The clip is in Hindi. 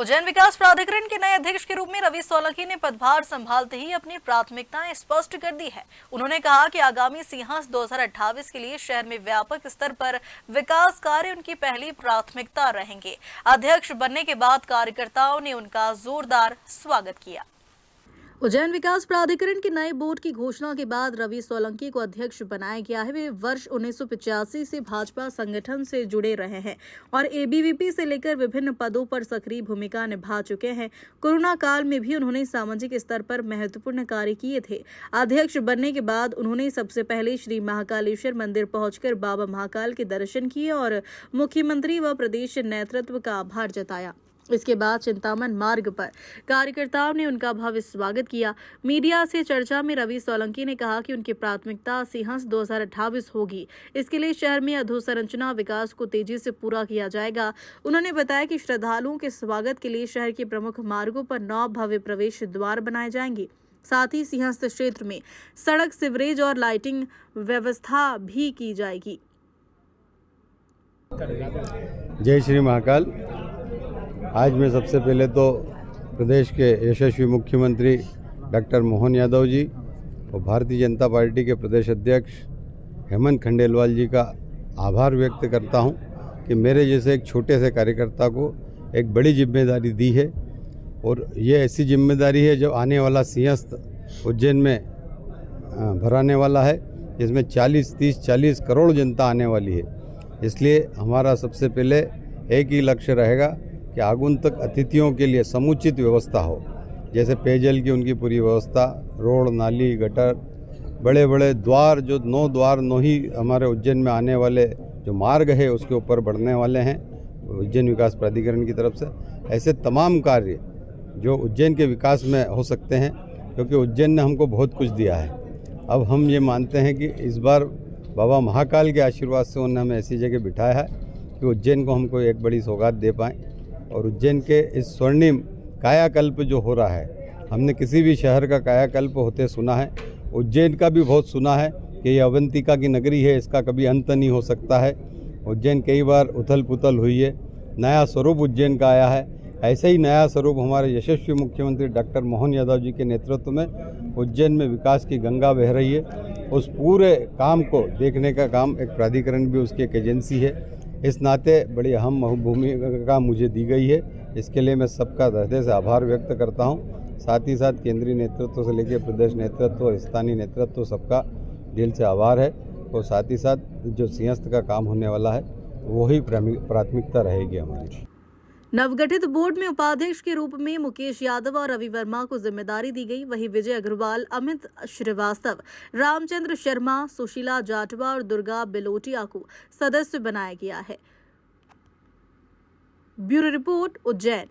उज्जैन विकास प्राधिकरण के नए अध्यक्ष के रूप में रवि सोलंकी ने पदभार संभालते ही अपनी प्राथमिकताएं स्पष्ट कर दी है। उन्होंने कहा कि आगामी सिंहास 2028 के लिए शहर में व्यापक स्तर पर विकास कार्य उनकी पहली प्राथमिकता रहेंगे। अध्यक्ष बनने के बाद कार्यकर्ताओं ने उनका जोरदार स्वागत किया। उज्जैन विकास प्राधिकरण के नए बोर्ड की घोषणा के बाद रवि सोलंकी को अध्यक्ष बनाया गया है। वे वर्ष 1985 से भाजपा संगठन से जुड़े रहे हैं और एबीवीपी से लेकर विभिन्न पदों पर सक्रिय भूमिका निभा चुके हैं। कोरोना काल में भी उन्होंने सामाजिक स्तर पर महत्वपूर्ण कार्य किए थे। अध्यक्ष बनने के बाद उन्होंने सबसे पहले श्री महाकालेश्वर मंदिर पहुंचकर बाबा महाकाल के दर्शन किए और मुख्यमंत्री व प्रदेश नेतृत्व का आभार जताया। इसके बाद चिंतामन मार्ग पर कार्यकर्ताओं ने उनका भव्य स्वागत किया। मीडिया से चर्चा में रवि सोलंकी ने कहा कि उनकी प्राथमिकता सिंहास 2028 होगी। इसके लिए शहर में अधोसंरचना विकास को तेजी से पूरा किया जाएगा। उन्होंने बताया कि श्रद्धालुओं के स्वागत के लिए शहर के प्रमुख मार्गों पर 9 भव्य प्रवेश द्वार बनाए जाएंगे। साथ ही सिंहस्थ क्षेत्र में सड़क, सीवरेज और लाइटिंग व्यवस्था भी की जाएगी। जय श्री महाकाल। आज मैं सबसे पहले तो प्रदेश के यशस्वी मुख्यमंत्री डॉक्टर मोहन यादव जी और भारतीय जनता पार्टी के प्रदेश अध्यक्ष हेमंत खंडेलवाल जी का आभार व्यक्त करता हूं कि मेरे जैसे एक छोटे से कार्यकर्ता को एक बड़ी जिम्मेदारी दी है और ये ऐसी जिम्मेदारी है जो आने वाला सिंहस्थ उज्जैन में भराने वाला है, जिसमें 40 करोड़ जनता आने वाली है। इसलिए हमारा सबसे पहले एक ही लक्ष्य रहेगा कि आगंतुक अतिथियों के लिए समुचित व्यवस्था हो, जैसे पेयजल की उनकी पूरी व्यवस्था, रोड, नाली, गटर, बड़े बड़े द्वार, जो 9 द्वार 9 ही हमारे उज्जैन में आने वाले जो मार्ग है उसके ऊपर बढ़ने वाले हैं उज्जैन विकास प्राधिकरण की तरफ से। ऐसे तमाम कार्य जो उज्जैन के विकास में हो सकते हैं, क्योंकि उज्जैन ने हमको बहुत कुछ दिया है। अब हम ये मानते हैं कि इस बार बाबा महाकाल के आशीर्वाद से उन्होंने हमें ऐसी जगह बिठाया है कि उज्जैन को हमको एक बड़ी सौगात दे पाएँ और उज्जैन के इस स्वर्णिम कायाकल्प जो हो रहा है, हमने किसी भी शहर का कायाकल्प होते सुना है, उज्जैन का भी बहुत सुना है कि ये अवंतिका की नगरी है, इसका कभी अंत नहीं हो सकता है। उज्जैन कई बार उथल पुथल हुई है, नया स्वरूप उज्जैन का आया है। ऐसे ही नया स्वरूप हमारे यशस्वी मुख्यमंत्री डॉक्टर मोहन यादव जी के नेतृत्व में उज्जैन में विकास की गंगा बह रही है। उस पूरे काम को देखने का काम एक प्राधिकरण भी उसकी एक एजेंसी है। इस नाते बड़ी अहम भूमिका मुझे दी गई है। इसके लिए मैं सबका हृदय से आभार व्यक्त करता हूं। साथ ही साथ केंद्रीय नेतृत्व से लेकर प्रदेश नेतृत्व और स्थानीय नेतृत्व सबका दिल से आभार है। और साथ ही साथ जो सिंहस्थ का काम होने वाला है वही प्राथमिकता रहेगी हमारी। नवगठित बोर्ड में उपाध्यक्ष के रूप में मुकेश यादव और रवि वर्मा को जिम्मेदारी दी गई। वहीं विजय अग्रवाल, अमित श्रीवास्तव, रामचंद्र शर्मा, सुशीला जाटवा और दुर्गा बेलोटिया को सदस्य बनाया गया है। Bureau report, Ujjain.